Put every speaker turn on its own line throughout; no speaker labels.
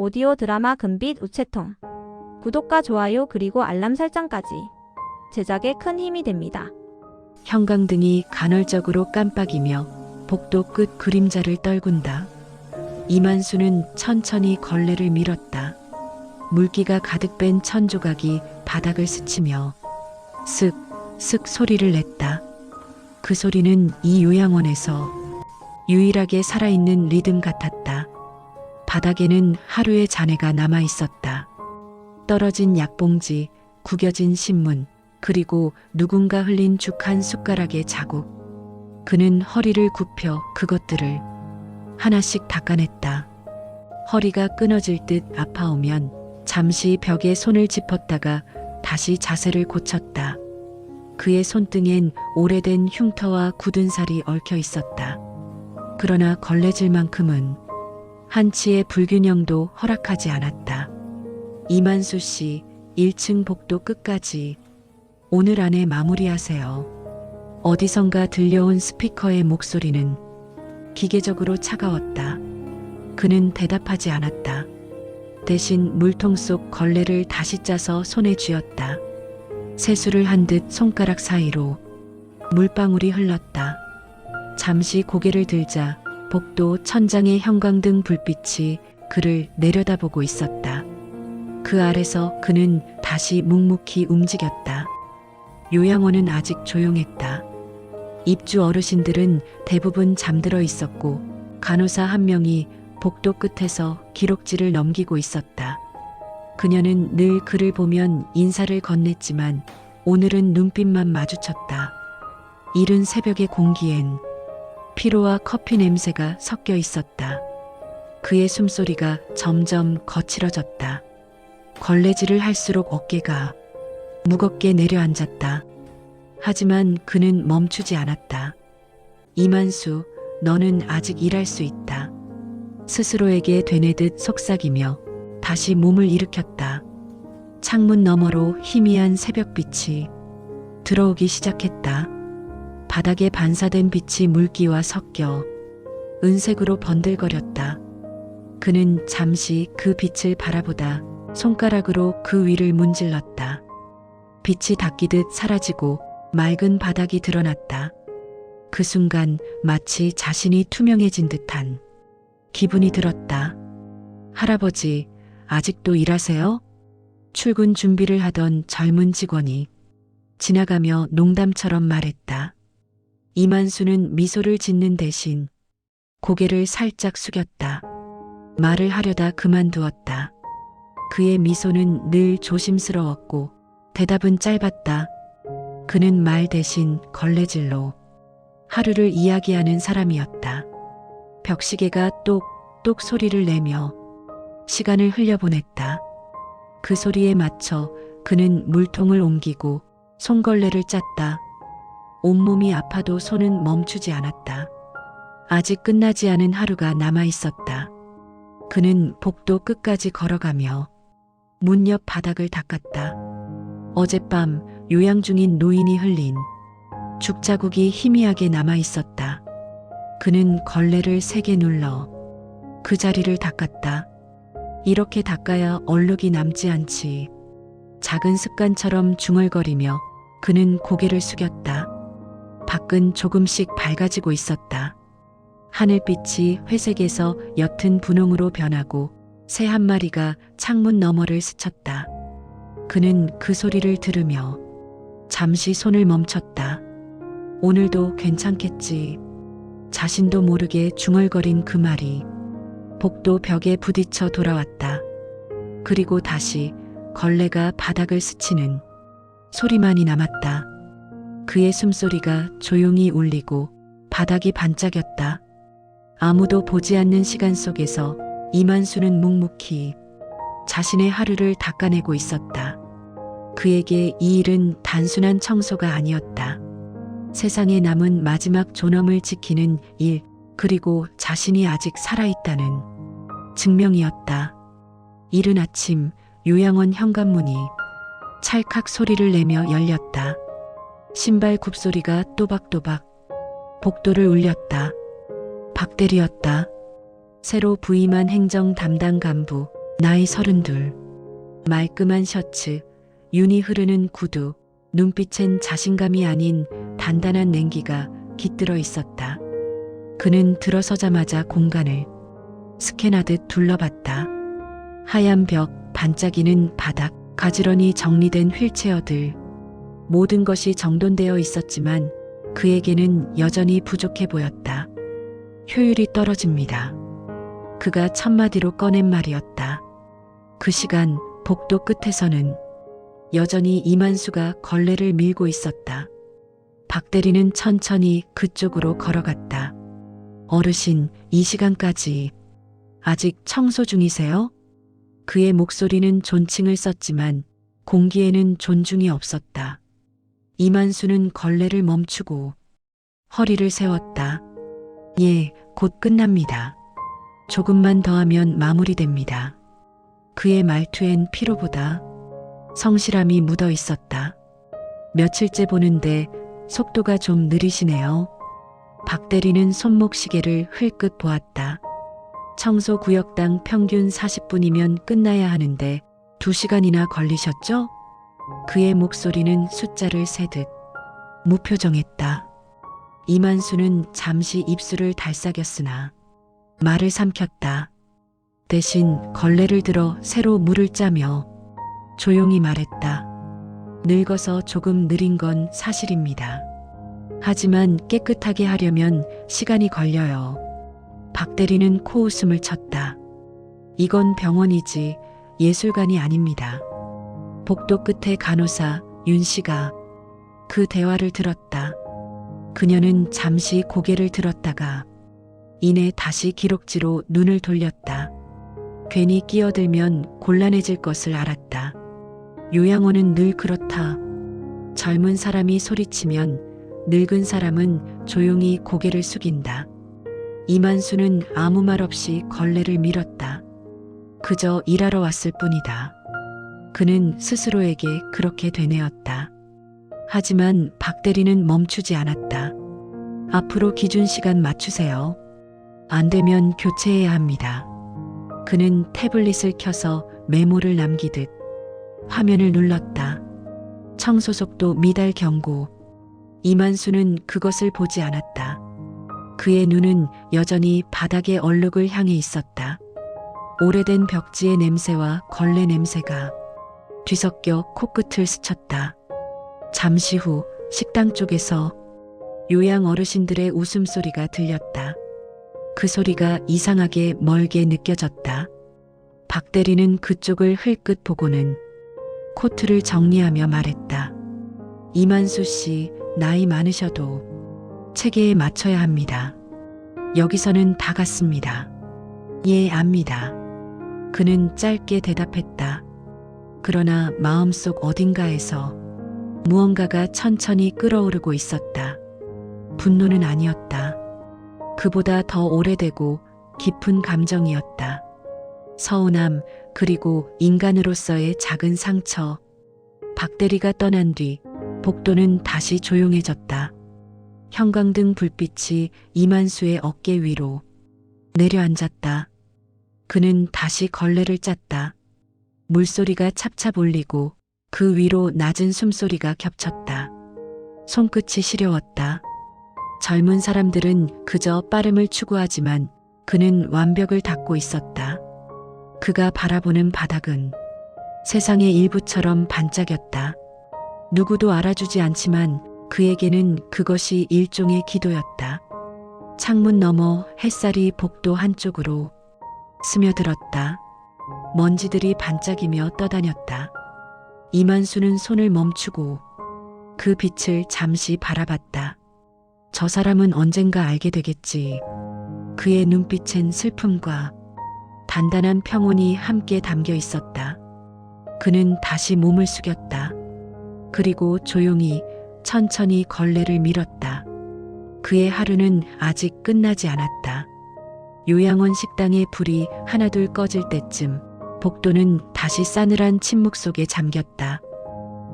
오디오 드라마 금빛 우체통. 구독과 좋아요 그리고 알람 설정까지 제작에 큰 힘이 됩니다.
형광등이 간헐적으로 깜빡이며 복도 끝 그림자를 떨군다. 이만수는 천천히 걸레를 밀었다. 물기가 가득 뺀 천조각이 바닥을 스치며 쓱, 쓱 소리를 냈다. 그 소리는 이 요양원에서 유일하게 살아있는 리듬 같았다. 바닥에는 하루의 잔해가 남아 있었다. 떨어진 약봉지, 구겨진 신문, 그리고 누군가 흘린 죽 한 숟가락의 자국. 그는 허리를 굽혀 그것들을 하나씩 닦아냈다. 허리가 끊어질 듯 아파오면 잠시 벽에 손을 짚었다가 다시 자세를 고쳤다. 그의 손등엔 오래된 흉터와 굳은 살이 얽혀 있었다. 그러나 걸레질만큼은 한치의 불균형도 허락하지 않았다. 이만수 씨, 1층 복도 끝까지 오늘 안에 마무리하세요. 어디선가 들려온 스피커의 목소리는 기계적으로 차가웠다. 그는 대답하지 않았다. 대신 물통 속 걸레를 다시 짜서 손에 쥐었다. 세수를 한 듯 손가락 사이로 물방울이 흘렀다. 잠시 고개를 들자 복도 천장의 형광등 불빛이 그를 내려다보고 있었다. 그 아래서 그는 다시 묵묵히 움직였다. 요양원은 아직 조용했다. 입주 어르신들은 대부분 잠들어 있었고 간호사 한 명이 복도 끝에서 기록지를 넘기고 있었다. 그녀는 늘 그를 보면 인사를 건넸지만 오늘은 눈빛만 마주쳤다. 이른 새벽의 공기엔 피로와 커피 냄새가 섞여 있었다. 그의 숨소리가 점점 거칠어졌다. 걸레질을 할수록 어깨가 무겁게 내려앉았다. 하지만 그는 멈추지 않았다. 이만수, 너는 아직 일할 수 있다. 스스로에게 되뇌듯 속삭이며 다시 몸을 일으켰다. 창문 너머로 희미한 새벽빛이 들어오기 시작했다. 바닥에 반사된 빛이 물기와 섞여 은색으로 번들거렸다. 그는 잠시 그 빛을 바라보다 손가락으로 그 위를 문질렀다. 빛이 닦이듯 사라지고 맑은 바닥이 드러났다. 그 순간 마치 자신이 투명해진 듯한 기분이 들었다. 할아버지, 아직도 일하세요? 출근 준비를 하던 젊은 직원이 지나가며 농담처럼 말했다. 이만수는 미소를 짓는 대신 고개를 살짝 숙였다. 말을 하려다 그만두었다. 그의 미소는 늘 조심스러웠고 대답은 짧았다. 그는 말 대신 걸레질로 하루를 이야기하는 사람이었다. 벽시계가 똑똑 소리를 내며 시간을 흘려보냈다. 그 소리에 맞춰 그는 물통을 옮기고 손걸레를 짰다. 온몸이 아파도 손은 멈추지 않았다. 아직 끝나지 않은 하루가 남아 있었다. 그는 복도 끝까지 걸어가며 문 옆 바닥을 닦았다. 어젯밤 요양 중인 노인이 흘린 죽자국이 희미하게 남아 있었다. 그는 걸레를 세게 눌러 그 자리를 닦았다. 이렇게 닦아야 얼룩이 남지 않지. 작은 습관처럼 중얼거리며 그는 고개를 숙였다. 밖은 조금씩 밝아지고 있었다. 하늘빛이 회색에서 옅은 분홍으로 변하고 새 한 마리가 창문 너머를 스쳤다. 그는 그 소리를 들으며 잠시 손을 멈췄다. 오늘도 괜찮겠지. 자신도 모르게 중얼거린 그 말이 복도 벽에 부딪혀 돌아왔다. 그리고 다시 걸레가 바닥을 스치는 소리만이 남았다. 그의 숨소리가 조용히 울리고 바닥이 반짝였다. 아무도 보지 않는 시간 속에서 이만수는 묵묵히 자신의 하루를 닦아내고 있었다. 그에게 이 일은 단순한 청소가 아니었다. 세상에 남은 마지막 존엄을 지키는 일, 그리고 자신이 아직 살아있다는 증명이었다. 이른 아침 요양원 현관문이 찰칵 소리를 내며 열렸다. 신발 굽소리가 또박또박 복도를 울렸다. 박대리였다. 새로 부임한 행정 담당 간부 나이 32. 말끔한 셔츠, 윤이 흐르는 구두, 눈빛엔 자신감이 아닌 단단한 냉기가 깃들어 있었다. 그는 들어서자마자 공간을 스캔하듯 둘러봤다. 하얀 벽, 반짝이는 바닥, 가지런히 정리된 휠체어들. 모든 것이 정돈되어 있었지만 그에게는 여전히 부족해 보였다. 효율이 떨어집니다. 그가 첫마디로 꺼낸 말이었다. 그 시간 복도 끝에서는 여전히 이만수가 걸레를 밀고 있었다. 박 대리는 천천히 그쪽으로 걸어갔다. 어르신, 이 시간까지 아직 청소 중이세요? 그의 목소리는 존칭을 썼지만 공기에는 존중이 없었다. 이만수는 걸레를 멈추고 허리를 세웠다. 예, 곧 끝납니다. 조금만 더 하면 마무리됩니다. 그의 말투엔 피로보다 성실함이 묻어 있었다. 며칠째 보는데 속도가 좀 느리시네요. 박 대리는 손목시계를 흘끗 보았다. 청소 구역당 평균 40분이면 끝나야 하는데 2시간이나 걸리셨죠? 그의 목소리는 숫자를 세듯 무표정했다. 이만수는 잠시 입술을 달싹였으나 말을 삼켰다. 대신 걸레를 들어 새로 물을 짜며 조용히 말했다. 늙어서 조금 느린 건 사실입니다. 하지만 깨끗하게 하려면 시간이 걸려요. 박 대리는 코웃음을 쳤다. 이건 병원이지 예술관이 아닙니다. 복도 끝에 간호사 윤 씨가 그 대화를 들었다. 그녀는 잠시 고개를 들었다가 이내 다시 기록지로 눈을 돌렸다. 괜히 끼어들면 곤란해질 것을 알았다. 요양원은 늘 그렇다. 젊은 사람이 소리치면 늙은 사람은 조용히 고개를 숙인다. 이만수는 아무 말 없이 걸레를 밀었다. 그저 일하러 왔을 뿐이다. 그는 스스로에게 그렇게 되뇌었다. 하지만 박 대리는 멈추지 않았다. 앞으로 기준 시간 맞추세요. 안 되면 교체해야 합니다. 그는 태블릿을 켜서 메모를 남기듯 화면을 눌렀다. 청소 속도 미달 경고. 이만수는 그것을 보지 않았다. 그의 눈은 여전히 바닥의 얼룩을 향해 있었다. 오래된 벽지의 냄새와 걸레 냄새가 뒤섞여 코끝을 스쳤다. 잠시 후 식당 쪽에서 요양 어르신들의 웃음소리가 들렸다. 그 소리가 이상하게 멀게 느껴졌다. 박 대리는 그쪽을 흘끗 보고는 코트를 정리하며 말했다. 이만수 씨, 나이 많으셔도 체계에 맞춰야 합니다. 여기서는 다 같습니다. 예, 압니다. 그는 짧게 대답했다. 그러나 마음속 어딘가에서 무언가가 천천히 끓어오르고 있었다. 분노는 아니었다. 그보다 더 오래되고 깊은 감정이었다. 서운함, 그리고 인간으로서의 작은 상처. 박 대리가 떠난 뒤 복도는 다시 조용해졌다. 형광등 불빛이 이만수의 어깨 위로 내려앉았다. 그는 다시 걸레를 짰다. 물소리가 찹찹 울리고 그 위로 낮은 숨소리가 겹쳤다. 손끝이 시려웠다. 젊은 사람들은 그저 빠름을 추구하지만 그는 완벽을 닦고 있었다. 그가 바라보는 바닥은 세상의 일부처럼 반짝였다. 누구도 알아주지 않지만 그에게는 그것이 일종의 기도였다. 창문 너머 햇살이 복도 한쪽으로 스며들었다. 먼지들이 반짝이며 떠다녔다. 이만수는 손을 멈추고 그 빛을 잠시 바라봤다. 저 사람은 언젠가 알게 되겠지. 그의 눈빛엔 슬픔과 단단한 평온이 함께 담겨 있었다. 그는 다시 몸을 숙였다. 그리고 조용히 천천히 걸레를 밀었다. 그의 하루는 아직 끝나지 않았다. 요양원 식당의 불이 하나둘 꺼질 때쯤 복도는 다시 싸늘한 침묵 속에 잠겼다.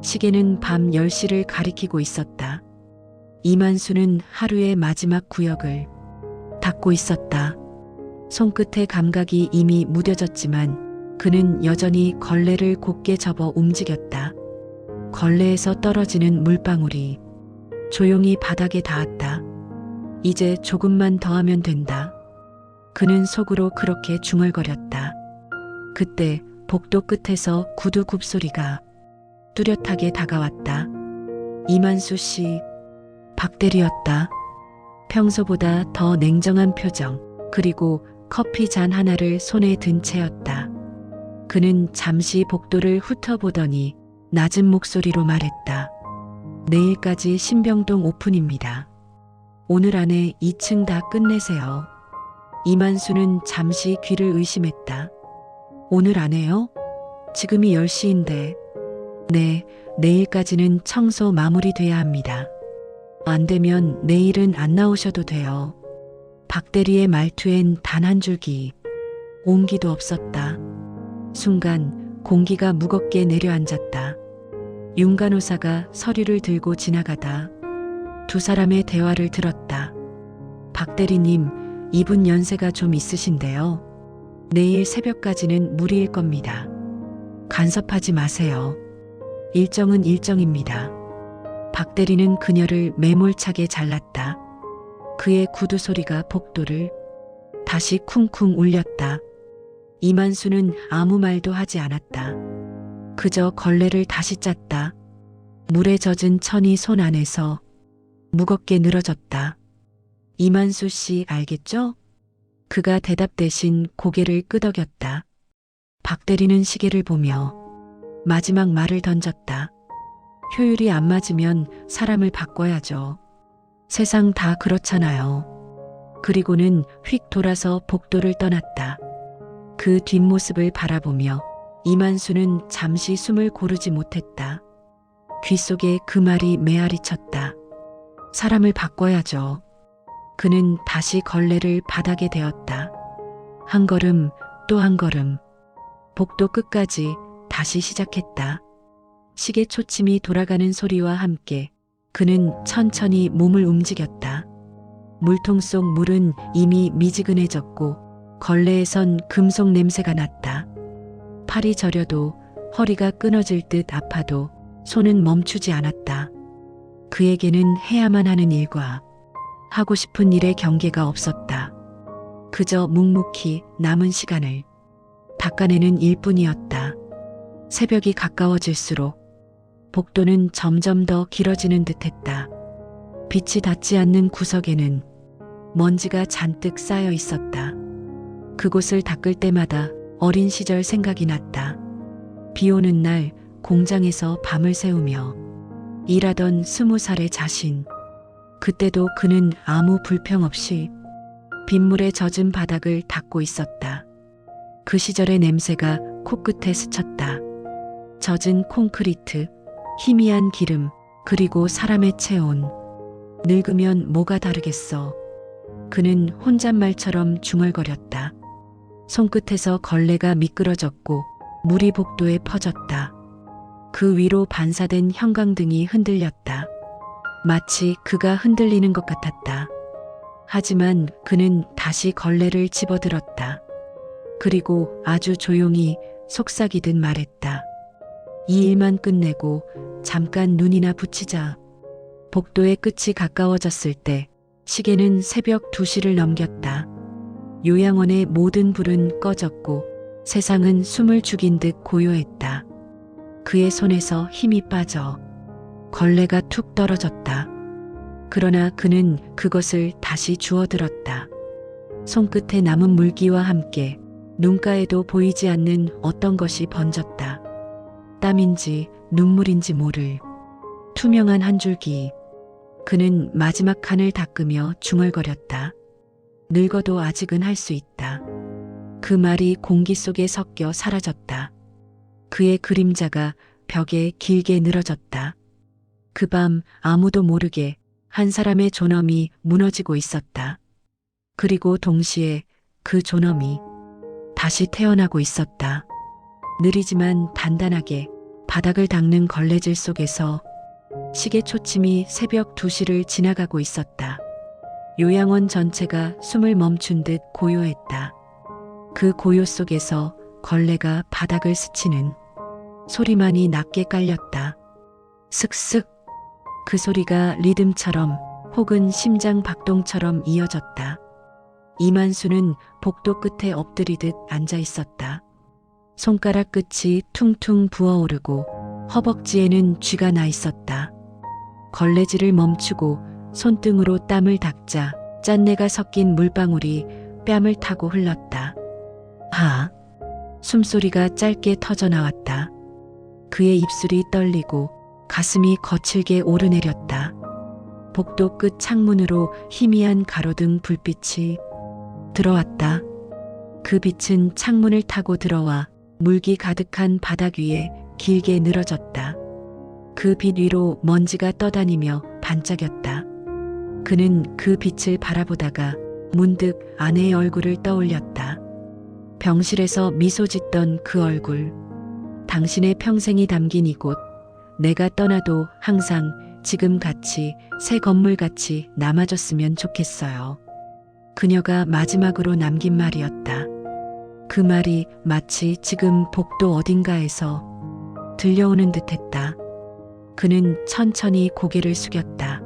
시계는 밤 10시를 가리키고 있었다. 이만수는 하루의 마지막 구역을 닫고 있었다. 손끝의 감각이 이미 무뎌졌지만 그는 여전히 걸레를 곧게 접어 움직였다. 걸레에서 떨어지는 물방울이 조용히 바닥에 닿았다. 이제 조금만 더 하면 된다. 그는 속으로 그렇게 중얼거렸다. 그때 복도 끝에서 구두 굽소리가 뚜렷하게 다가왔다. 이만수 씨, 박대리였다. 평소보다 더 냉정한 표정, 그리고 커피 잔 하나를 손에 든 채였다. 그는 잠시 복도를 훑어보더니 낮은 목소리로 말했다. 내일까지 신병동 오픈입니다. 오늘 안에 2층 다 끝내세요. 이만수는 잠시 귀를 의심했다. 오늘 안에요? 지금이 10시인데. 네, 내일까지는 청소 마무리돼야 합니다. 안 되면 내일은 안 나오셔도 돼요. 박대리의 말투엔 단 한 줄기, 온기도 없었다. 순간 공기가 무겁게 내려앉았다. 윤 간호사가 서류를 들고 지나가다 두 사람의 대화를 들었다. 박대리님, 이분 연세가 좀 있으신데요. 내일 새벽까지는 무리일 겁니다. 간섭하지 마세요. 일정은 일정입니다. 박대리는 그녀를 매몰차게 잘랐다. 그의 구두 소리가 복도를 다시 쿵쿵 울렸다. 이만수는 아무 말도 하지 않았다. 그저 걸레를 다시 짰다. 물에 젖은 천이 손 안에서 무겁게 늘어졌다. 이만수 씨 알겠죠? 그가 대답 대신 고개를 끄덕였다. 박대리는 시계를 보며 마지막 말을 던졌다. 효율이 안 맞으면 사람을 바꿔야죠. 세상 다 그렇잖아요. 그리고는 휙 돌아서 복도를 떠났다. 그 뒷모습을 바라보며 이만수는 잠시 숨을 고르지 못했다. 귓속에 그 말이 메아리 쳤다. 사람을 바꿔야죠. 그는 다시 걸레를 바닥에 대었다. 한 걸음 또 한 걸음. 복도 끝까지 다시 시작했다. 시계 초침이 돌아가는 소리와 함께 그는 천천히 몸을 움직였다. 물통 속 물은 이미 미지근해졌고 걸레에선 금속 냄새가 났다. 팔이 저려도 허리가 끊어질 듯 아파도 손은 멈추지 않았다. 그에게는 해야만 하는 일과 하고 싶은 일의 경계가 없었다. 그저 묵묵히 남은 시간을 닦아내는 일뿐이었다. 새벽이 가까워질수록 복도는 점점 더 길어지는 듯했다. 빛이 닿지 않는 구석에는 먼지가 잔뜩 쌓여 있었다. 그곳을 닦을 때마다 어린 시절 생각이 났다. 비 오는 날 공장에서 밤을 새우며 일하던 20살의 자신. 그때도 그는 아무 불평 없이 빗물에 젖은 바닥을 닦고 있었다. 그 시절의 냄새가 코끝에 스쳤다. 젖은 콘크리트, 희미한 기름, 그리고 사람의 체온. 늙으면 뭐가 다르겠어. 그는 혼잣말처럼 중얼거렸다. 손끝에서 걸레가 미끄러졌고 물이 복도에 퍼졌다. 그 위로 반사된 형광등이 흔들렸다. 마치 그가 흔들리는 것 같았다. 하지만 그는 다시 걸레를 집어들었다. 그리고 아주 조용히 속삭이듯 말했다. 이 일만 끝내고 잠깐 눈이나 붙이자. 복도의 끝이 가까워졌을 때 시계는 새벽 2시를 넘겼다. 요양원의 모든 불은 꺼졌고 세상은 숨을 죽인 듯 고요했다. 그의 손에서 힘이 빠져 걸레가 툭 떨어졌다. 그러나 그는 그것을 다시 주워들었다. 손끝에 남은 물기와 함께 눈가에도 보이지 않는 어떤 것이 번졌다. 땀인지 눈물인지 모를 투명한 한 줄기. 그는 마지막 칸을 닦으며 중얼거렸다. 늙어도 아직은 할 수 있다. 그 말이 공기 속에 섞여 사라졌다. 그의 그림자가 벽에 길게 늘어졌다. 그 밤 아무도 모르게 한 사람의 존엄이 무너지고 있었다. 그리고 동시에 그 존엄이 다시 태어나고 있었다. 느리지만 단단하게 바닥을 닦는 걸레질 속에서 시계 초침이 새벽 2시를 지나가고 있었다. 요양원 전체가 숨을 멈춘 듯 고요했다. 그 고요 속에서 걸레가 바닥을 스치는 소리만이 낮게 깔렸다. 슥슥. 그 소리가 리듬처럼 혹은 심장 박동처럼 이어졌다. 이만수는 복도 끝에 엎드리듯 앉아 있었다. 손가락 끝이 퉁퉁 부어오르고 허벅지에는 쥐가 나 있었다. 걸레질을 멈추고 손등으로 땀을 닦자 짠내가 섞인 물방울이 뺨을 타고 흘렀다. 하! 숨소리가 짧게 터져 나왔다. 그의 입술이 떨리고 가슴이 거칠게 오르내렸다. 복도 끝 창문으로 희미한 가로등 불빛이 들어왔다. 그 빛은 창문을 타고 들어와 물기 가득한 바닥 위에 길게 늘어졌다. 그 빛 위로 먼지가 떠다니며 반짝였다. 그는 그 빛을 바라보다가 문득 아내의 얼굴을 떠올렸다. 병실에서 미소 짓던 그 얼굴. 당신의 평생이 담긴 이곳. 내가 떠나도 항상 지금 같이 새 건물같이 남아줬으면 좋겠어요. 그녀가 마지막으로 남긴 말이었다. 그 말이 마치 지금 복도 어딘가에서 들려오는 듯했다. 그는 천천히 고개를 숙였다.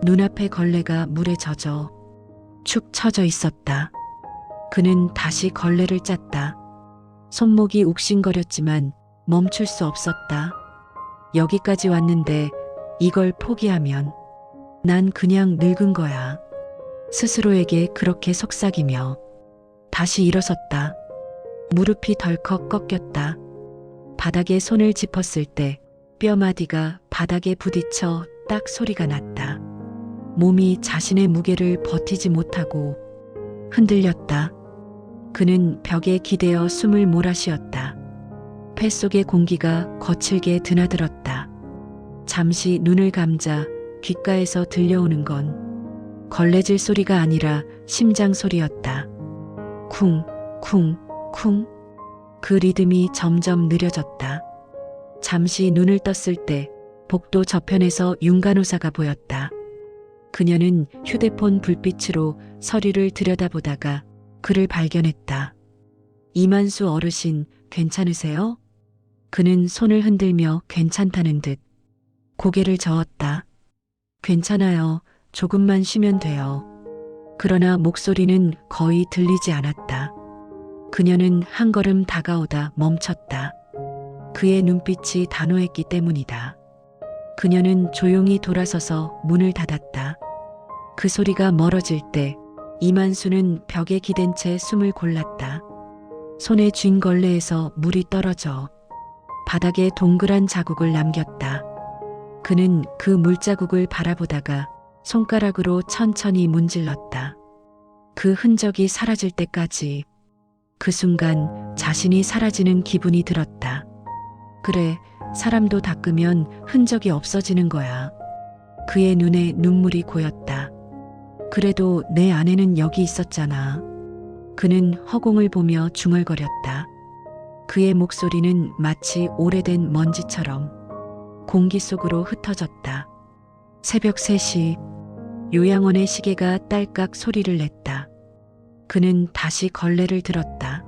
눈앞의 걸레가 물에 젖어 축 처져 있었다. 그는 다시 걸레를 짰다. 손목이 욱신거렸지만 멈출 수 없었다. 여기까지 왔는데 이걸 포기하면 난 그냥 늙은 거야. 스스로에게 그렇게 속삭이며 다시 일어섰다. 무릎이 덜컥 꺾였다. 바닥에 손을 짚었을 때 뼈마디가 바닥에 부딪혀 딱 소리가 났다. 몸이 자신의 무게를 버티지 못하고 흔들렸다. 그는 벽에 기대어 숨을 몰아쉬었다. 폐속의 공기가 거칠게 드나들었다. 잠시 눈을 감자 귓가에서 들려오는 건 걸레질 소리가 아니라 심장 소리였다. 쿵, 쿵, 쿵. 그 리듬이 점점 느려졌다. 잠시 눈을 떴을 때 복도 저편에서 윤간호사가 보였다. 그녀는 휴대폰 불빛으로 서류를 들여다보다가 그를 발견했다. 이만수 어르신, 괜찮으세요? 그는 손을 흔들며 괜찮다는 듯 고개를 저었다. 괜찮아요. 조금만 쉬면 돼요. 그러나 목소리는 거의 들리지 않았다. 그녀는 한 걸음 다가오다 멈췄다. 그의 눈빛이 단호했기 때문이다. 그녀는 조용히 돌아서서 문을 닫았다. 그 소리가 멀어질 때 이만수는 벽에 기댄 채 숨을 골랐다. 손에 쥔 걸레에서 물이 떨어져 바닥에 동그란 자국을 남겼다. 그는 그 물자국을 바라보다가 손가락으로 천천히 문질렀다. 그 흔적이 사라질 때까지. 그 순간 자신이 사라지는 기분이 들었다. 그래, 사람도 닦으면 흔적이 없어지는 거야. 그의 눈에 눈물이 고였다. 그래도 내 아내는 여기 있었잖아. 그는 허공을 보며 중얼거렸다. 그의 목소리는 마치 오래된 먼지처럼 공기 속으로 흩어졌다. 새벽 3시 요양원의 시계가 딸깍 소리를 냈다. 그는 다시 걸레를 들었다.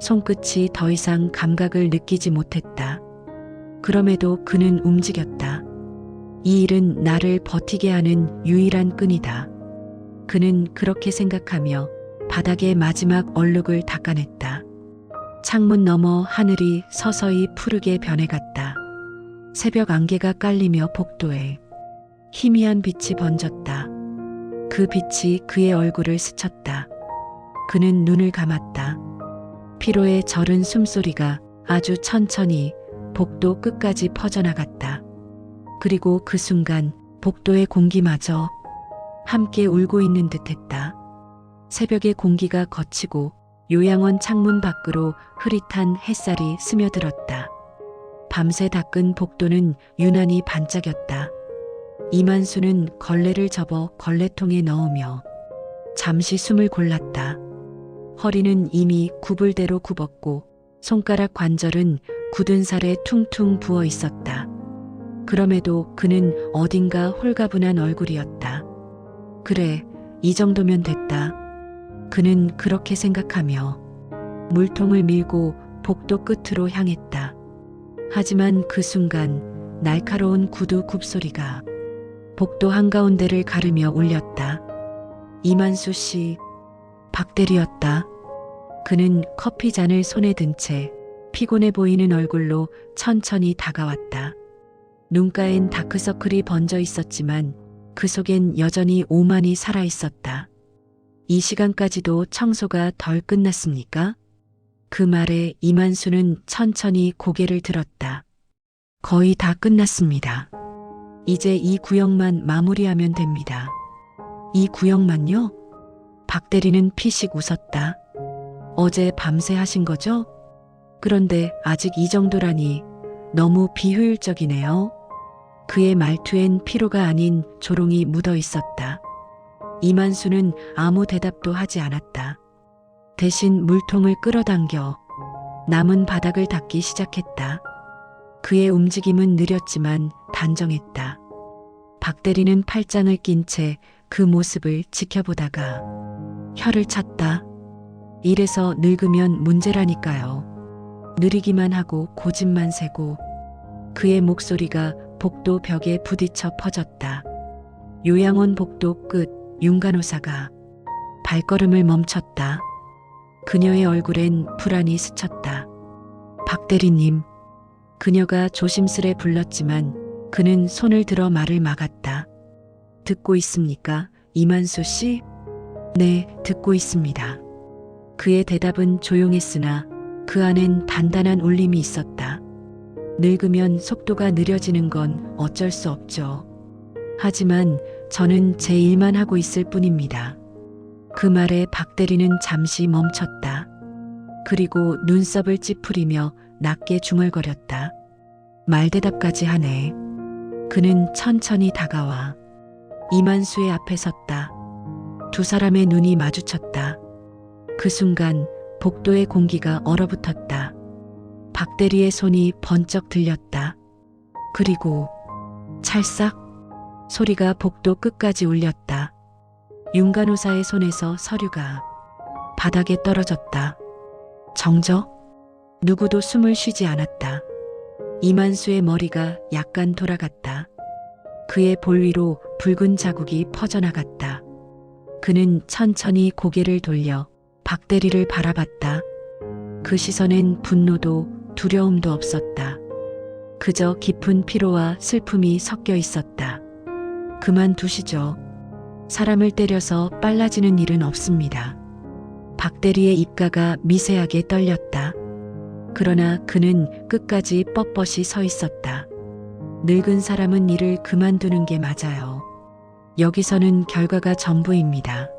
손끝이 더 이상 감각을 느끼지 못했다. 그럼에도 그는 움직였다. 이 일은 나를 버티게 하는 유일한 끈이다. 그는 그렇게 생각하며 바닥에 마지막 얼룩을 닦아냈다. 창문 너머 하늘이 서서히 푸르게 변해갔다. 새벽 안개가 깔리며 복도에 희미한 빛이 번졌다. 그 빛이 그의 얼굴을 스쳤다. 그는 눈을 감았다. 피로에 절은 숨소리가 아주 천천히 복도 끝까지 퍼져나갔다. 그리고 그 순간 복도의 공기마저 함께 울고 있는 듯했다. 새벽의 공기가 거치고 요양원 창문 밖으로 흐릿한 햇살이 스며들었다. 밤새 닦은 복도는 유난히 반짝였다. 이만수는 걸레를 접어 걸레통에 넣으며 잠시 숨을 골랐다. 허리는 이미 구불대로 굽었고 손가락 관절은 굳은 살에 퉁퉁 부어 있었다. 그럼에도 그는 어딘가 홀가분한 얼굴이었다. 그래, 이 정도면 됐다. 그는 그렇게 생각하며 물통을 밀고 복도 끝으로 향했다. 하지만 그 순간 날카로운 구두 굽소리가 복도 한가운데를 가르며 울렸다. 이만수 씨, 박대리였다. 그는 커피 잔을 손에 든 채 피곤해 보이는 얼굴로 천천히 다가왔다. 눈가엔 다크서클이 번져 있었지만 그 속엔 여전히 오만이 살아 있었다. 이 시간까지도 청소가 덜 끝났습니까? 그 말에 이만수는 천천히 고개를 들었다. 거의 다 끝났습니다. 이제 이 구역만 마무리하면 됩니다. 이 구역만요? 박 대리는 피식 웃었다. 어제 밤새 하신 거죠? 그런데 아직 이 정도라니 너무 비효율적이네요. 그의 말투엔 피로가 아닌 조롱이 묻어 있었다. 이만수는 아무 대답도 하지 않았다. 대신 물통을 끌어당겨 남은 바닥을 닦기 시작했다. 그의 움직임은 느렸지만 단정했다. 박 대리는 팔짱을 낀 채 그 모습을 지켜보다가 혀를 찼다. 이래서 늙으면 문제라니까요. 느리기만 하고 고집만 세고. 그의 목소리가 복도 벽에 부딪혀 퍼졌다. 요양원 복도 끝 윤간호사가 발걸음을 멈췄다. 그녀의 얼굴엔 불안이 스쳤다. 박 대리님. 그녀가 조심스레 불렀지만 그는 손을 들어 말을 막았다. 듣고 있습니까, 이만수 씨? 네, 듣고 있습니다. 그의 대답은 조용했으나 그 안엔 단단한 울림이 있었다. 늙으면 속도가 느려지는 건 어쩔 수 없죠. 하지만 저는 제 일만 하고 있을 뿐입니다. 그 말에 박 대리는 잠시 멈췄다. 그리고 눈썹을 찌푸리며 낮게 중얼거렸다. 말대답까지 하네. 그는 천천히 다가와 이만수의 앞에 섰다. 두 사람의 눈이 마주쳤다. 그 순간 복도의 공기가 얼어붙었다. 박 대리의 손이 번쩍 들렸다. 그리고 찰싹 소리가 복도 끝까지 울렸다. 윤간호사의 손에서 서류가 바닥에 떨어졌다. 정적? 누구도 숨을 쉬지 않았다. 이만수의 머리가 약간 돌아갔다. 그의 볼 위로 붉은 자국이 퍼져나갔다. 그는 천천히 고개를 돌려 박 대리를 바라봤다. 그 시선엔 분노도 두려움도 없었다. 그저 깊은 피로와 슬픔이 섞여 있었다. 그만두시죠. 사람을 때려서 빨라지는 일은 없습니다. 박 대리의 입가가 미세하게 떨렸다. 그러나 그는 끝까지 뻣뻣이 서 있었다. 늙은 사람은 일을 그만두는 게 맞아요. 여기서는 결과가 전부입니다.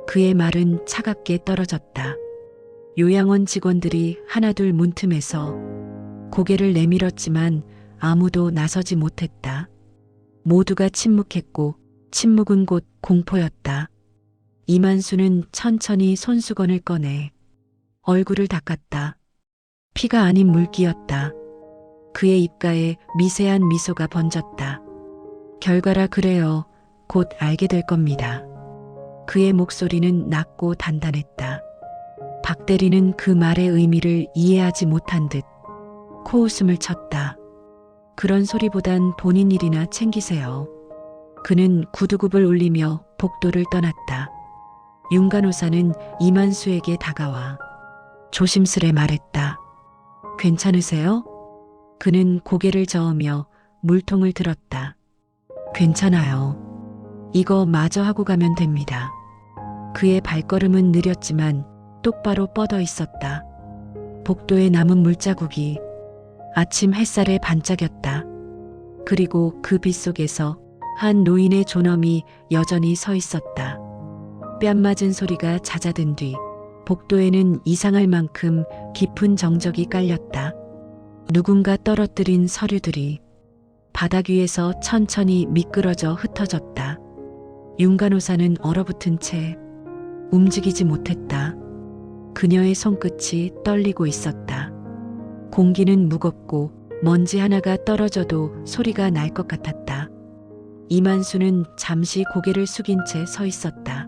그의 말은 차갑게 떨어졌다. 요양원 직원들이 하나둘 문틈에서 고개를 내밀었지만 아무도 나서지 못했다. 모두가 침묵했고 침묵은 곧 공포였다. 이만수는 천천히 손수건을 꺼내 얼굴을 닦았다. 피가 아닌 물기였다. 그의 입가에 미세한 미소가 번졌다. 결과라 그래요. 곧 알게 될 겁니다. 그의 목소리는 낮고 단단했다. 박 대리는 그 말의 의미를 이해하지 못한 듯 코웃음을 쳤다. 그런 소리보단 본인 일이나 챙기세요. 그는 구두굽을 울리며 복도를 떠났다. 윤간호사는 이만수에게 다가와 조심스레 말했다. 괜찮으세요? 그는 고개를 저으며 물통을 들었다. 괜찮아요. 이거 마저 하고 가면 됩니다. 그의 발걸음은 느렸지만 똑바로 뻗어 있었다. 복도에 남은 물자국이 아침 햇살에 반짝였다. 그리고 그 빛 속에서 한 노인의 존엄이 여전히 서 있었다. 뺨 맞은 소리가 잦아든 뒤 복도에는 이상할 만큼 깊은 정적이 깔렸다. 누군가 떨어뜨린 서류들이 바닥 위에서 천천히 미끄러져 흩어졌다. 윤간호사는 얼어붙은 채 움직이지 못했다. 그녀의 손끝이 떨리고 있었다. 공기는 무겁고 먼지 하나가 떨어져도 소리가 날 것 같았다. 이만수는 잠시 고개를 숙인 채 서 있었다.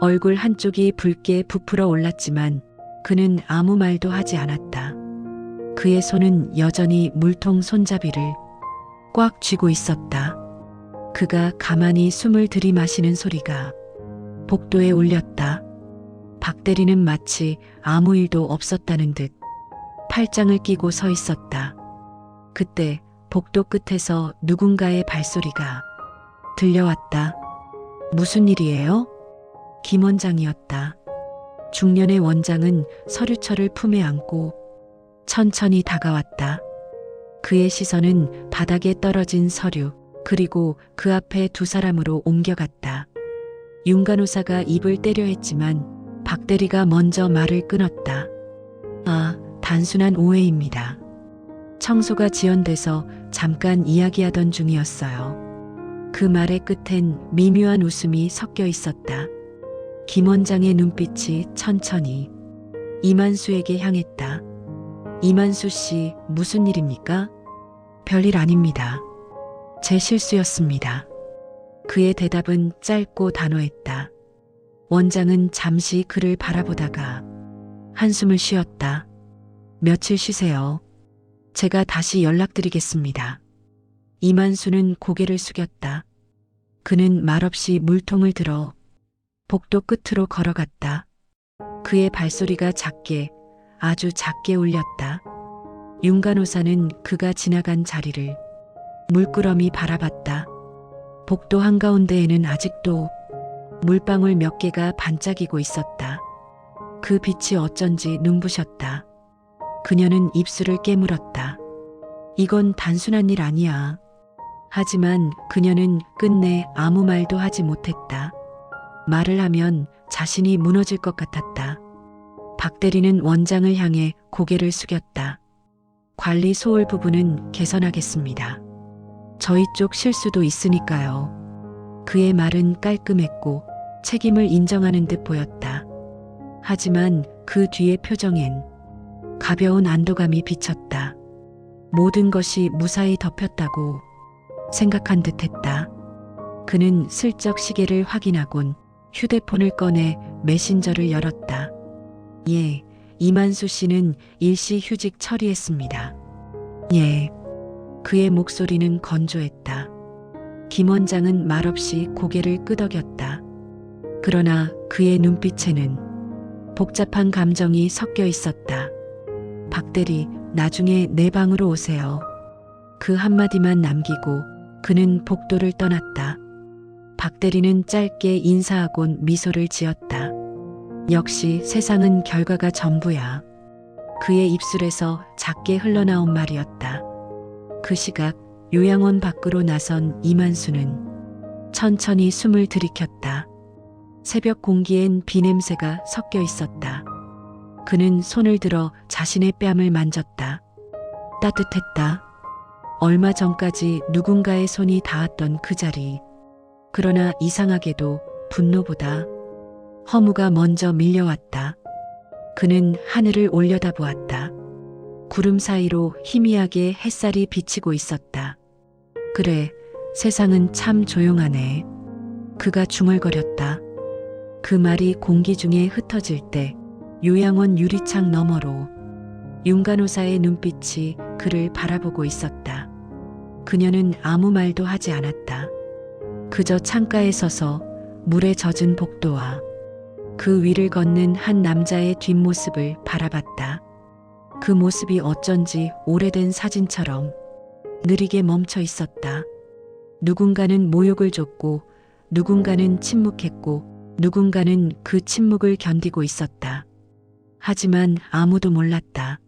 얼굴 한쪽이 붉게 부풀어 올랐지만 그는 아무 말도 하지 않았다. 그의 손은 여전히 물통 손잡이를 꽉 쥐고 있었다. 그가 가만히 숨을 들이마시는 소리가 복도에 울렸다. 박대리는 마치 아무 일도 없었다는 듯 팔짱을 끼고 서 있었다. 그때 복도 끝에서 누군가의 발소리가 들려왔다. 무슨 일이에요? 김 원장이었다. 중년의 원장은 서류철을 품에 안고 천천히 다가왔다. 그의 시선은 바닥에 떨어진 서류, 그리고 그 앞에 두 사람으로 옮겨갔다. 윤 간호사가 입을 떼려 했지만 박 대리가 먼저 말을 끊었다. 아, 단순한 오해입니다. 청소가 지연돼서 잠깐 이야기하던 중이었어요. 그 말의 끝엔 미묘한 웃음이 섞여 있었다. 김 원장의 눈빛이 천천히 이만수에게 향했다. 이만수 씨, 무슨 일입니까? 별일 아닙니다. 제 실수였습니다. 그의 대답은 짧고 단호했다. 원장은 잠시 그를 바라보다가 한숨을 쉬었다. 며칠 쉬세요. 제가 다시 연락드리겠습니다. 이만수는 고개를 숙였다. 그는 말없이 물통을 들어 복도 끝으로 걸어갔다. 그의 발소리가 작게, 아주 작게 울렸다. 윤 간호사는 그가 지나간 자리를 물끄러미 바라봤다. 복도 한가운데에는 아직도 물방울 몇 개가 반짝이고 있었다. 그 빛이 어쩐지 눈부셨다. 그녀는 입술을 깨물었다. 이건 단순한 일 아니야. 하지만 그녀는 끝내 아무 말도 하지 못했다. 말을 하면 자신이 무너질 것 같았다. 박 대리는 원장을 향해 고개를 숙였다. 관리 소홀 부분은 개선하겠습니다. 저희 쪽 실수도 있으니까요. 그의 말은 깔끔했고 책임을 인정하는 듯 보였다. 하지만 그 뒤의 표정엔 가벼운 안도감이 비쳤다. 모든 것이 무사히 덮였다고 생각한 듯 했다. 그는 슬쩍 시계를 확인하곤 휴대폰을 꺼내 메신저를 열었다. 예, 이만수 씨는 일시 휴직 처리했습니다. 예. 그의 목소리는 건조했다. 김 원장은 말없이 고개를 끄덕였다. 그러나 그의 눈빛에는 복잡한 감정이 섞여 있었다. 박 대리, 나중에 내 방으로 오세요. 그 한마디만 남기고 그는 복도를 떠났다. 박 대리는 짧게 인사하곤 미소를 지었다. 역시 세상은 결과가 전부야. 그의 입술에서 작게 흘러나온 말이었다. 그 시각 요양원 밖으로 나선 이만수는 천천히 숨을 들이켰다. 새벽 공기엔 비냄새가 섞여 있었다. 그는 손을 들어 자신의 뺨을 만졌다. 따뜻했다. 얼마 전까지 누군가의 손이 닿았던 그 자리. 그러나 이상하게도 분노보다 허무가 먼저 밀려왔다. 그는 하늘을 올려다보았다. 구름 사이로 희미하게 햇살이 비치고 있었다. 그래, 세상은 참 조용하네. 그가 중얼거렸다. 그 말이 공기 중에 흩어질 때 요양원 유리창 너머로 윤 간호사의 눈빛이 그를 바라보고 있었다. 그녀는 아무 말도 하지 않았다. 그저 창가에 서서 물에 젖은 복도와 그 위를 걷는 한 남자의 뒷모습을 바라봤다. 그 모습이 어쩐지 오래된 사진처럼 느리게 멈춰 있었다. 누군가는 모욕을 줬고, 누군가는 침묵했고, 누군가는 그 침묵을 견디고 있었다. 하지만 아무도 몰랐다.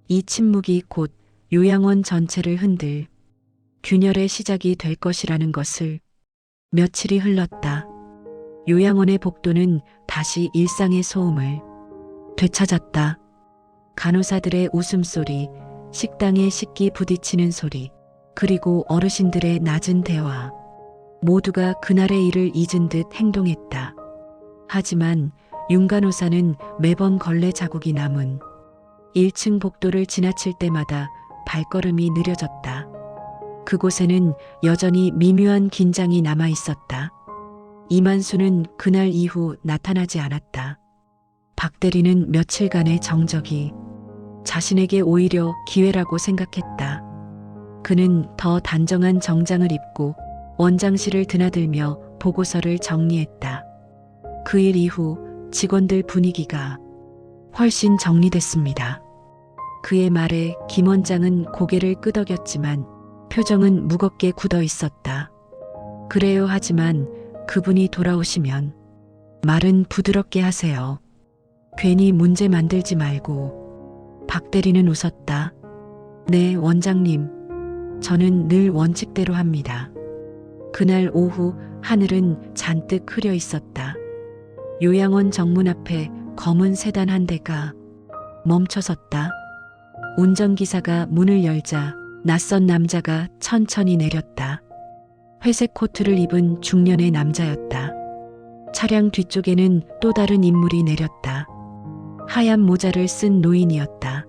이 침묵이 곧 요양원 전체를 흔들 균열의 시작이 될 것이라는 것을. 며칠이 흘렀다. 요양원의 복도는 다시 일상의 소음을 되찾았다. 간호사들의 웃음소리, 식당의 식기 부딪히는 소리, 그리고 어르신들의 낮은 대화. 모두가 그날의 일을 잊은 듯 행동했다. 하지만 윤 간호사는 매번 걸레 자국이 남은 1층 복도를 지나칠 때마다 발걸음이 느려졌다. 그곳에는 여전히 미묘한 긴장이 남아 있었다. 이만수는 그날 이후 나타나지 않았다. 박 대리는 며칠간의 정적이 자신에게 오히려 기회라고 생각했다. 그는 더 단정한 정장을 입고 원장실을 드나들며 보고서를 정리했다. 그 일 이후 직원들 분위기가 훨씬 정리됐습니다. 그의 말에 김 원장은 고개를 끄덕였지만 표정은 무겁게 굳어 있었다. 그래요 하지만 그분이 돌아오시면 말은 부드럽게 하세요. 괜히 문제 만들지 말고. 박 대리는 웃었다. 네, 원장님. 저는 늘 원칙대로 합니다. 그날 오후 하늘은 잔뜩 흐려 있었다. 요양원 정문 앞에 검은 세단 한 대가 멈춰섰다. 운전기사가 문을 열자 낯선 남자가 천천히 내렸다. 회색 코트를 입은 중년의 남자였다. 차량 뒤쪽에는 또 다른 인물이 내렸다. 하얀 모자를 쓴 노인이었다.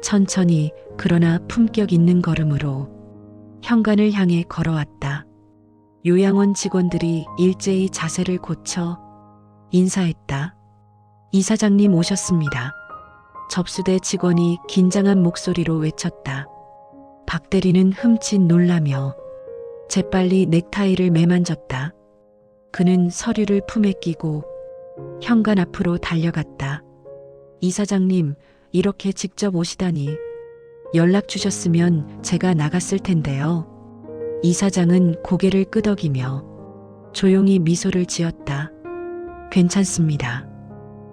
천천히 그러나 품격 있는 걸음으로 현관을 향해 걸어왔다. 요양원 직원들이 일제히 자세를 고쳐 인사했다. 이사장님 오셨습니다. 접수대 직원이 긴장한 목소리로 외쳤다. 박 대리는 흠칫 놀라며 재빨리 넥타이를 매만졌다. 그는 서류를 품에 끼고 현관 앞으로 달려갔다. 이사장님, 이렇게 직접 오시다니. 연락 주셨으면 제가 나갔을 텐데요. 이사장은 고개를 끄덕이며 조용히 미소를 지었다. 괜찮습니다.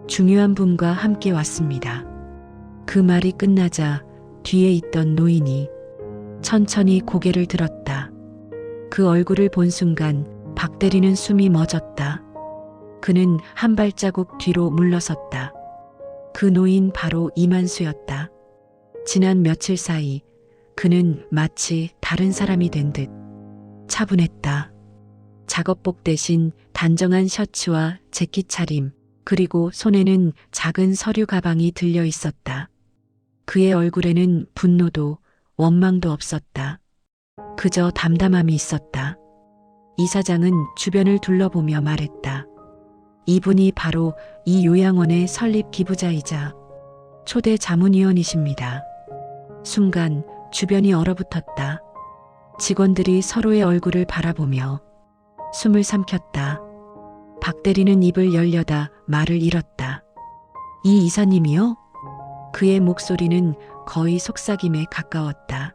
중요한 분과 함께 왔습니다. 그 말이 끝나자 뒤에 있던 노인이 천천히 고개를 들었다. 그 얼굴을 본 순간 박 대리는 숨이 멎었다. 그는 한 발자국 뒤로 물러섰다. 그 노인 바로 이만수였다. 지난 며칠 사이 그는 마치 다른 사람이 된 듯 차분했다. 작업복 대신 단정한 셔츠와 재킷 차림, 그리고 손에는 작은 서류 가방이 들려 있었다. 그의 얼굴에는 분노도 원망도 없었다. 그저 담담함이 있었다. 이사장은 주변을 둘러보며 말했다. 이분이 바로 이 요양원의 설립 기부자이자 초대 자문위원이십니다. 순간 주변이 얼어붙었다. 직원들이 서로의 얼굴을 바라보며 숨을 삼켰다. 박 대리는 입을 열려다 말을 잃었다. 이 이사님이요? 그의 목소리는 거의 속삭임에 가까웠다.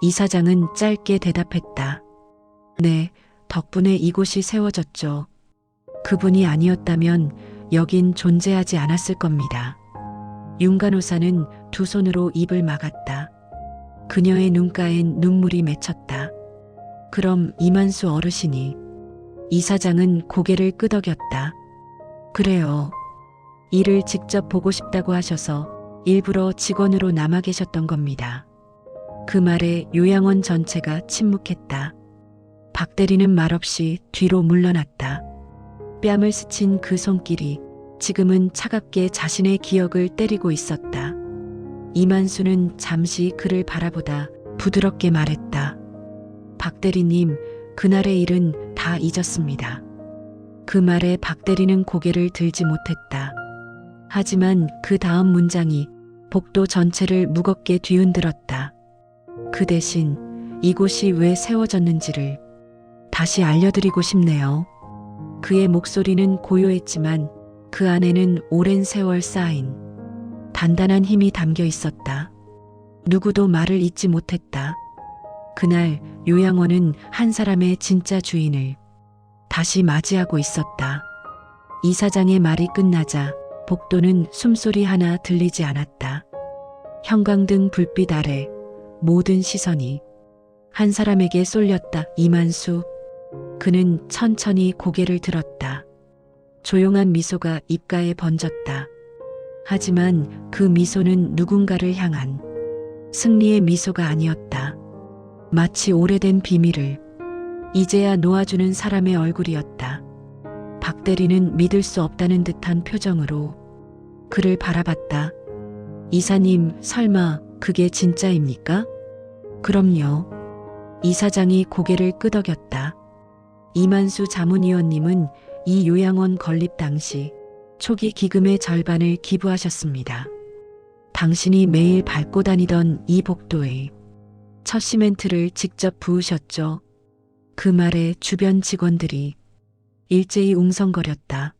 이사장은 짧게 대답했다. 네, 덕분에 이곳이 세워졌죠. 그분이 아니었다면 여긴 존재하지 않았을 겁니다. 윤 간호사는 두 손으로 입을 막았다. 그녀의 눈가엔 눈물이 맺혔다. 그럼 이만수 어르신이. 이사장은 고개를 끄덕였다. 그래요. 일을 직접 보고 싶다고 하셔서 일부러 직원으로 남아 계셨던 겁니다. 그 말에 요양원 전체가 침묵했다. 박 대리는 말없이 뒤로 물러났다. 뺨을 스친 그 손길이 지금은 차갑게 자신의 기억을 때리고 있었다. 이만수는 잠시 그를 바라보다 부드럽게 말했다. 박 대리님, 그날의 일은 다 잊었습니다. 그 말에 박 대리는 고개를 들지 못했다. 하지만 그 다음 문장이 복도 전체를 무겁게 뒤흔들었다. 그 대신 이곳이 왜 세워졌는지를 다시 알려드리고 싶네요. 그의 목소리는 고요했지만 그 안에는 오랜 세월 쌓인 단단한 힘이 담겨 있었다. 누구도 말을 잇지 못했다. 그날 요양원은 한 사람의 진짜 주인을 다시 맞이하고 있었다. 이사장의 말이 끝나자 복도는 숨소리 하나 들리지 않았다. 형광등 불빛 아래 모든 시선이 한 사람에게 쏠렸다. 이만수. 그는 천천히 고개를 들었다. 조용한 미소가 입가에 번졌다. 하지만 그 미소는 누군가를 향한 승리의 미소가 아니었다. 마치 오래된 비밀을 이제야 놓아주는 사람의 얼굴이었다. 박 대리는 믿을 수 없다는 듯한 표정으로 그를 바라봤다. 이사님, 설마 그게 진짜입니까? 그럼요. 이사장이 고개를 끄덕였다. 이만수 자문위원님은 이 요양원 건립 당시 초기 기금의 절반을 기부하셨습니다. 당신이 매일 밟고 다니던 이 복도에 첫 시멘트를 직접 부으셨죠. 그 말에 주변 직원들이 일제히 웅성거렸다.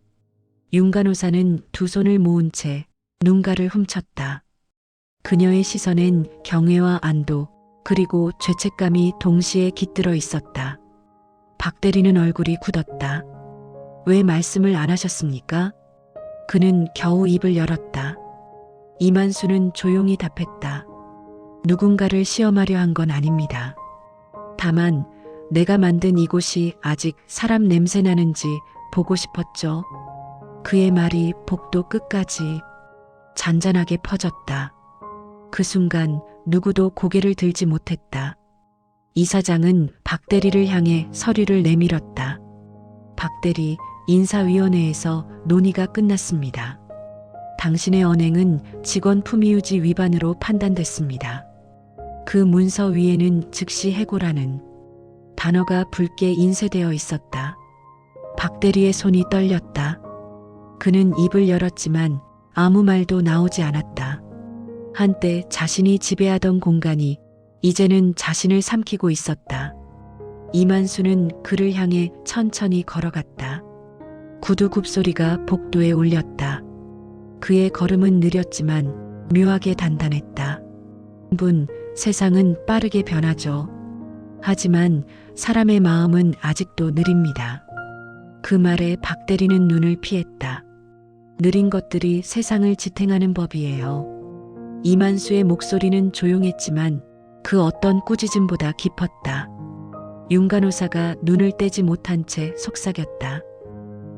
윤 간호사는 두 손을 모은 채 눈가를 훔쳤다. 그녀의 시선엔 경외와 안도 그리고 죄책감이 동시에 깃들어 있었다. 박 대리는 얼굴이 굳었다. 왜 말씀을 안 하셨습니까? 그는 겨우 입을 열었다. 이만수는 조용히 답했다. 누군가를 시험하려 한 건 아닙니다. 다만 내가 만든 이곳이 아직 사람 냄새 나는지 보고 싶었죠. 그의 말이 복도 끝까지 잔잔하게 퍼졌다. 그 순간 누구도 고개를 들지 못했다. 이사장은 박 대리를 향해 서류를 내밀었다. 박 대리, 인사위원회에서 논의가 끝났습니다. 당신의 언행은 직원 품위유지 위반으로 판단됐습니다. 그 문서 위에는 즉시 해고라는 단어가 붉게 인쇄되어 있었다. 박 대리의 손이 떨렸다. 그는 입을 열었지만 아무 말도 나오지 않았다. 한때 자신이 지배하던 공간이 이제는 자신을 삼키고 있었다. 이만수는 그를 향해 천천히 걸어갔다. 구두 굽소리가 복도에 울렸다. 그의 걸음은 느렸지만 묘하게 단단했다. 세상은 빠르게 변하죠. 하지만 사람의 마음은 아직도 느립니다. 그 말에 박 대리는 눈을 피했다. 느린 것들이 세상을 지탱하는 법이에요. 이만수의 목소리는 조용했지만 그 어떤 꾸짖음보다 깊었다. 윤 간호사가 눈을 떼지 못한 채 속삭였다.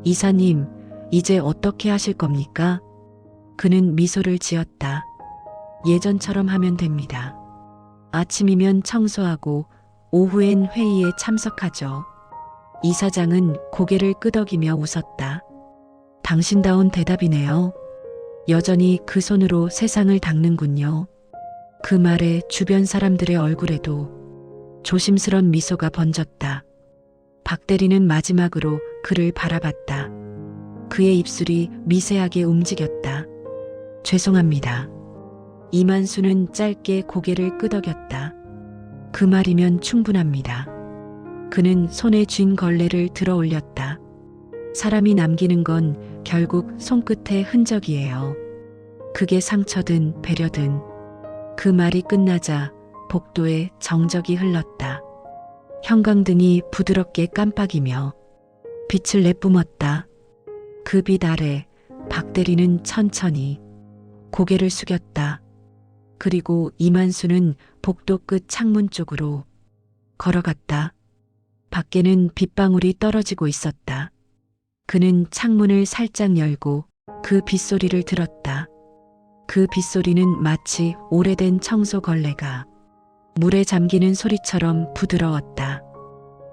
이사님, 이제 어떻게 하실 겁니까? 그는 미소를 지었다. 예전처럼 하면 됩니다. 아침이면 청소하고 오후엔 회의에 참석하죠. 이사장은 고개를 끄덕이며 웃었다. 당신다운 대답이네요. 여전히 그 손으로 세상을 닦는군요. 그 말에 주변 사람들의 얼굴에도 조심스런 미소가 번졌다. 박 대리는 마지막으로 그를 바라봤다. 그의 입술이 미세하게 움직였다. 죄송합니다. 이만수는 짧게 고개를 끄덕였다. 그 말이면 충분합니다. 그는 손에 쥔 걸레를 들어 올렸다. 사람이 남기는 건 결국 손끝의 흔적이에요. 그게 상처든 배려든. 그 말이 끝나자 복도에 정적이 흘렀다. 형광등이 부드럽게 깜빡이며 빛을 내뿜었다. 그 빛 아래 박 대리는 천천히 고개를 숙였다. 그리고 이만수는 복도 끝 창문 쪽으로 걸어갔다. 밖에는 빗방울이 떨어지고 있었다. 그는 창문을 살짝 열고 그 빗소리를 들었다. 그 빗소리는 마치 오래된 청소 걸레가 물에 잠기는 소리처럼 부드러웠다.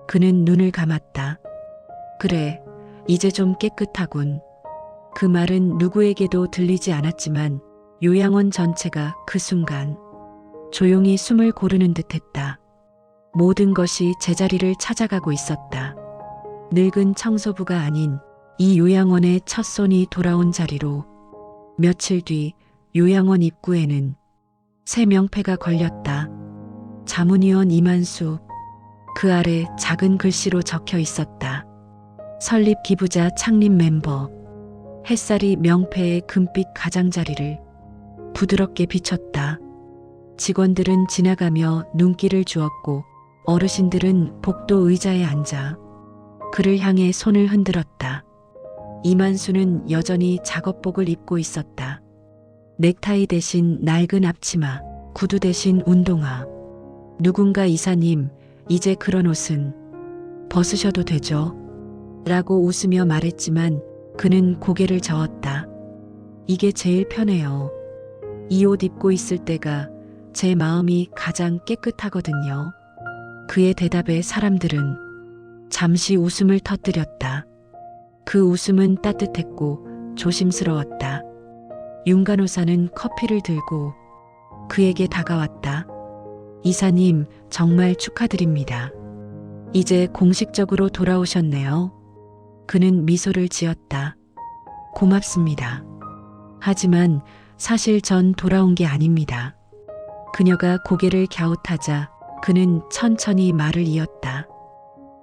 그는 눈을 감았다. 그래, 이제 좀 깨끗하군. 그 말은 누구에게도 들리지 않았지만 요양원 전체가 그 순간 조용히 숨을 고르는 듯했다. 모든 것이 제자리를 찾아가고 있었다. 늙은 청소부가 아닌 이 요양원의 첫 손이 돌아온 자리로. 며칠 뒤 요양원 입구에는 새 명패가 걸렸다. 자문위원 이만수. 그 아래 작은 글씨로 적혀 있었다. 설립 기부자 창립 멤버. 햇살이 명패의 금빛 가장자리를 부드럽게 비쳤다. 직원들은 지나가며 눈길을 주었고 어르신들은 복도 의자에 앉아 그를 향해 손을 흔들었다. 이만수는 여전히 작업복을 입고 있었다. 넥타이 대신 낡은 앞치마, 구두 대신 운동화. 누군가 이사님, 이제 그런 옷은 벗으셔도 되죠? 라고 웃으며 말했지만 그는 고개를 저었다. 이게 제일 편해요. 이 옷 입고 있을 때가 제 마음이 가장 깨끗하거든요. 그의 대답에 사람들은 잠시 웃음을 터뜨렸다. 그 웃음은 따뜻했고 조심스러웠다. 윤 간호사는 커피를 들고 그에게 다가왔다. 이사님, 정말 축하드립니다. 이제 공식적으로 돌아오셨네요. 그는 미소를 지었다. 고맙습니다. 하지만 사실 전 돌아온 게 아닙니다. 그녀가 고개를 갸웃하자 그는 천천히 말을 이었다.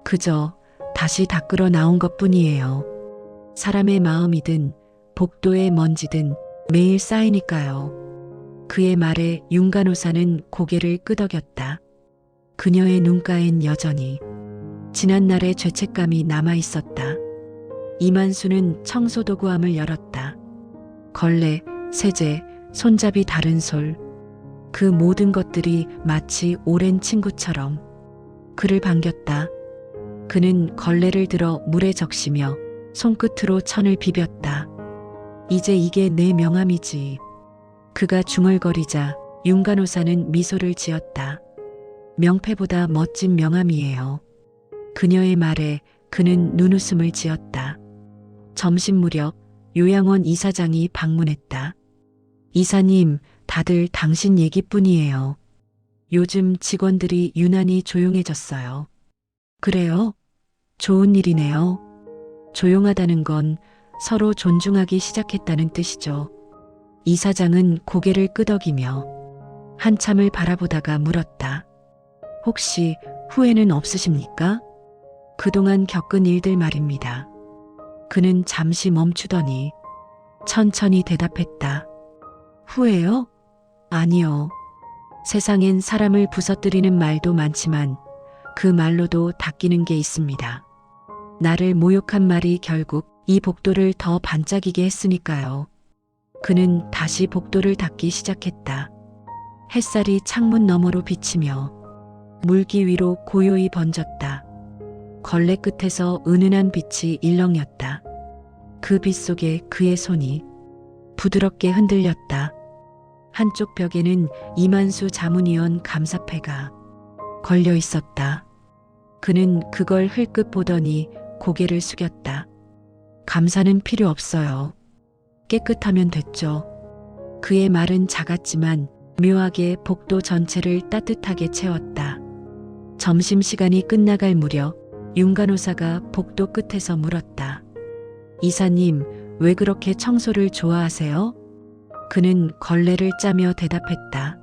그저 다시 닦으러 나온 것 뿐이에요. 사람의 마음이든 복도의 먼지든 매일 쌓이니까요. 그의 말에 윤간호사는 고개를 끄덕였다. 그녀의 눈가엔 여전히 지난날의 죄책감이 남아 있었다. 이만수는 청소도구함을 열었다. 걸레, 세제, 손잡이 다른 솔. 그 모든 것들이 마치 오랜 친구처럼 그를 반겼다. 그는 걸레를 들어 물에 적시며 손끝으로 천을 비볐다. 이제 이게 내 명함이지. 그가 중얼거리자 윤간호사는 미소를 지었다. 명패보다 멋진 명함이에요. 그녀의 말에 그는 눈웃음을 지었다. 점심 무렵 요양원 이사장이 방문했다. 이사님, 다들 당신 얘기뿐이에요. 요즘 직원들이 유난히 조용해졌어요. 그래요? 좋은 일이네요. 조용하다는 건 서로 존중하기 시작했다는 뜻이죠. 이사장은 고개를 끄덕이며 한참을 바라보다가 물었다. 혹시 후회는 없으십니까? 그동안 겪은 일들 말입니다. 그는 잠시 멈추더니 천천히 대답했다. 후회요? 아니요. 세상엔 사람을 부서뜨리는 말도 많지만 그 말로도 닦이는 게 있습니다. 나를 모욕한 말이 결국 이 복도를 더 반짝이게 했으니까요. 그는 다시 복도를 닦기 시작했다. 햇살이 창문 너머로 비치며 물기 위로 고요히 번졌다. 걸레 끝에서 은은한 빛이 일렁였다. 그 빛 속에 그의 손이 부드럽게 흔들렸다. 한쪽 벽에는 이만수 자문위원 감사패가 걸려 있었다. 그는 그걸 흘끗 보더니 고개를 숙였다. 감사는 필요 없어요. 깨끗하면 됐죠. 그의 말은 작았지만 묘하게 복도 전체를 따뜻하게 채웠다. 점심시간이 끝나갈 무렵 윤간호사가 복도 끝에서 물었다. 이사님, 왜 그렇게 청소를 좋아하세요? 그는 걸레를 짜며 대답했다.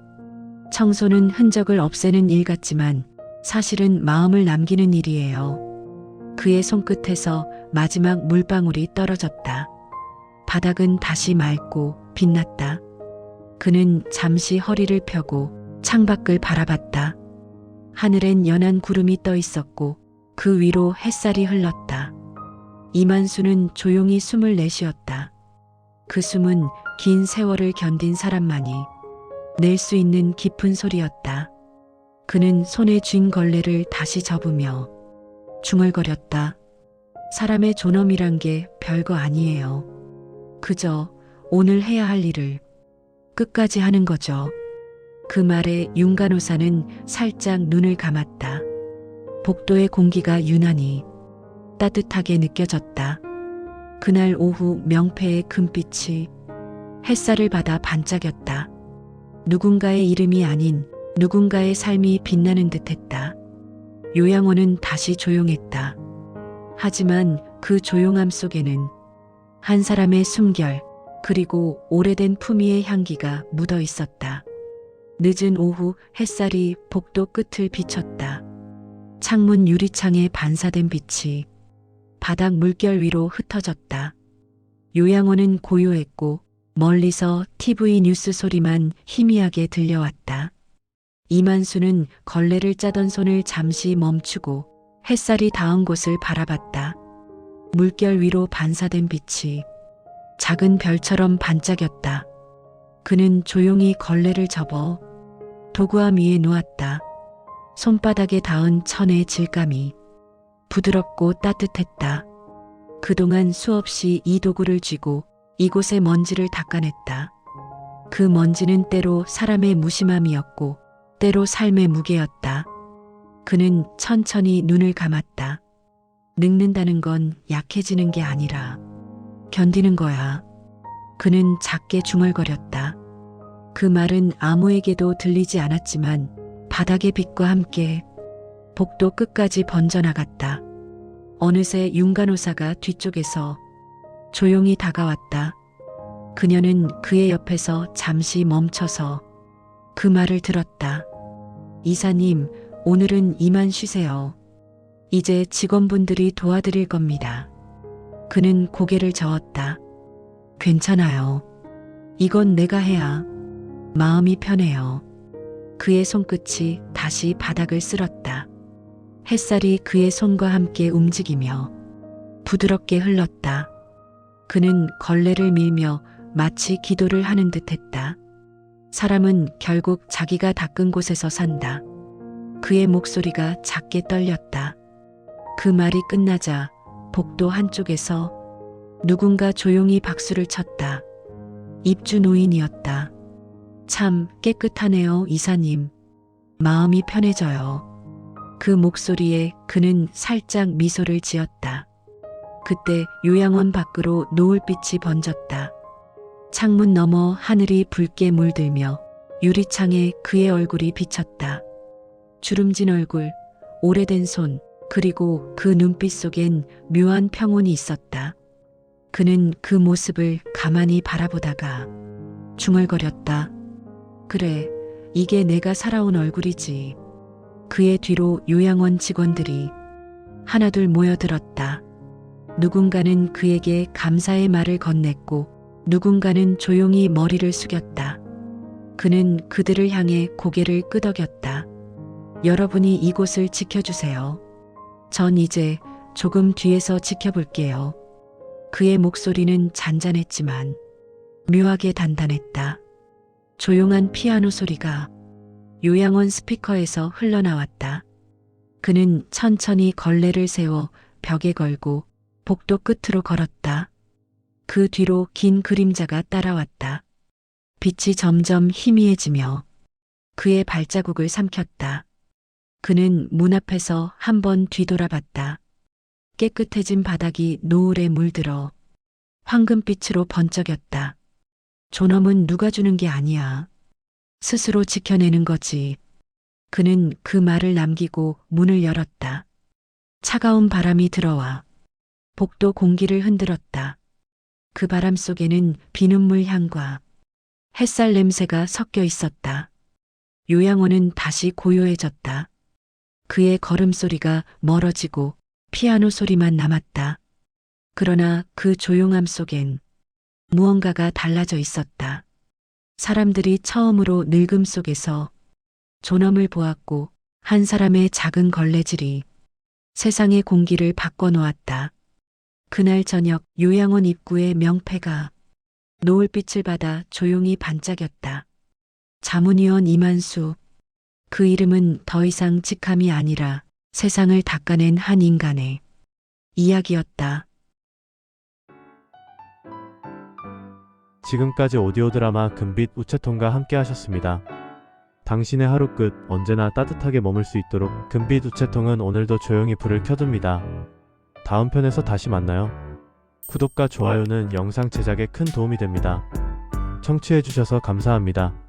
청소는 흔적을 없애는 일 같지만 사실은 마음을 남기는 일이에요. 그의 손끝에서 마지막 물방울이 떨어졌다. 바닥은 다시 맑고 빛났다. 그는 잠시 허리를 펴고 창밖을 바라봤다. 하늘엔 연한 구름이 떠 있었고 그 위로 햇살이 흘렀다. 이만수는 조용히 숨을 내쉬었다. 그 숨은 긴 세월을 견딘 사람만이 낼 수 있는 깊은 소리였다. 그는 손에 쥔 걸레를 다시 접으며 중얼거렸다. 사람의 존엄이란 게 별거 아니에요. 그저 오늘 해야 할 일을 끝까지 하는 거죠. 그 말에 윤간호사는 살짝 눈을 감았다. 복도의 공기가 유난히 따뜻하게 느껴졌다. 그날 오후 명패의 금빛이 햇살을 받아 반짝였다. 누군가의 이름이 아닌 누군가의 삶이 빛나는 듯했다. 요양원은 다시 조용했다. 하지만 그 조용함 속에는 한 사람의 숨결 그리고 오래된 품위의 향기가 묻어 있었다. 늦은 오후 햇살이 복도 끝을 비쳤다. 창문 유리창에 반사된 빛이 바닥 물결 위로 흩어졌다. 요양원은 고요했고 멀리서 TV 뉴스 소리만 희미하게 들려왔다. 이만수는 걸레를 짜던 손을 잠시 멈추고 햇살이 닿은 곳을 바라봤다. 물결 위로 반사된 빛이 작은 별처럼 반짝였다. 그는 조용히 걸레를 접어 도구함 위에 놓았다. 손바닥에 닿은 천의 질감이 부드럽고 따뜻했다. 그동안 수없이 이 도구를 쥐고 이곳의 먼지를 닦아냈다. 그 먼지는 때로 사람의 무심함이었고 때로 삶의 무게였다. 그는 천천히 눈을 감았다. 늙는다는 건 약해지는 게 아니라 견디는 거야. 그는 작게 중얼거렸다. 그 말은 아무에게도 들리지 않았지만 바닥의 빛과 함께 복도 끝까지 번져나갔다. 어느새 윤간호사가 뒤쪽에서 조용히 다가왔다. 그녀는 그의 옆에서 잠시 멈춰서 그 말을 들었다. 이사님, 오늘은 이만 쉬세요. 이제 직원분들이 도와드릴 겁니다. 그는 고개를 저었다. 괜찮아요. 이건 내가 해야 마음이 편해요. 그의 손끝이 다시 바닥을 쓸었다. 햇살이 그의 손과 함께 움직이며 부드럽게 흘렀다. 그는 걸레를 밀며 마치 기도를 하는 듯 했다. 사람은 결국 자기가 닦은 곳에서 산다. 그의 목소리가 작게 떨렸다. 그 말이 끝나자 복도 한쪽에서 누군가 조용히 박수를 쳤다. 입주 노인이었다. 참 깨끗하네요, 이사님. 마음이 편해져요. 그 목소리에 그는 살짝 미소를 지었다. 그때 요양원 밖으로 노을빛이 번졌다. 창문 너머 하늘이 붉게 물들며 유리창에 그의 얼굴이 비쳤다. 주름진 얼굴, 오래된 손, 그리고 그 눈빛 속엔 묘한 평온이 있었다. 그는 그 모습을 가만히 바라보다가 중얼거렸다. 그래, 이게 내가 살아온 얼굴이지. 그의 뒤로 요양원 직원들이 하나둘 모여들었다. 누군가는 그에게 감사의 말을 건넸고 누군가는 조용히 머리를 숙였다. 그는 그들을 향해 고개를 끄덕였다. 여러분이 이곳을 지켜주세요. 전 이제 조금 뒤에서 지켜볼게요. 그의 목소리는 잔잔했지만 묘하게 단단했다. 조용한 피아노 소리가 요양원 스피커에서 흘러나왔다. 그는 천천히 걸레를 세워 벽에 걸고 복도 끝으로 걸었다. 그 뒤로 긴 그림자가 따라왔다. 빛이 점점 희미해지며 그의 발자국을 삼켰다. 그는 문 앞에서 한번 뒤돌아봤다. 깨끗해진 바닥이 노을에 물들어 황금빛으로 번쩍였다. 존엄은 누가 주는 게 아니야. 스스로 지켜내는 거지. 그는 그 말을 남기고 문을 열었다. 차가운 바람이 들어와 복도 공기를 흔들었다. 그 바람 속에는 비눗물 향과 햇살 냄새가 섞여 있었다. 요양원은 다시 고요해졌다. 그의 걸음소리가 멀어지고 피아노 소리만 남았다. 그러나 그 조용함 속엔 무언가가 달라져 있었다. 사람들이 처음으로 늙음 속에서 존엄을 보았고 한 사람의 작은 걸레질이 세상의 공기를 바꿔놓았다. 그날 저녁 요양원 입구의 명패가 노을빛을 받아 조용히 반짝였다. 자문위원 이만수. 그 이름은 더 이상 직함이 아니라 세상을 닦아낸 한 인간의 이야기였다.
지금까지 오디오 드라마 금빛 우체통과 함께 하셨습니다. 당신의 하루 끝 언제나 따뜻하게 머물 수 있도록 금빛 우체통은 오늘도 조용히 불을 켜둡니다. 다음 편에서 다시 만나요. 구독과 좋아요는 영상 제작에 큰 도움이 됩니다. 청취해주셔서 감사합니다.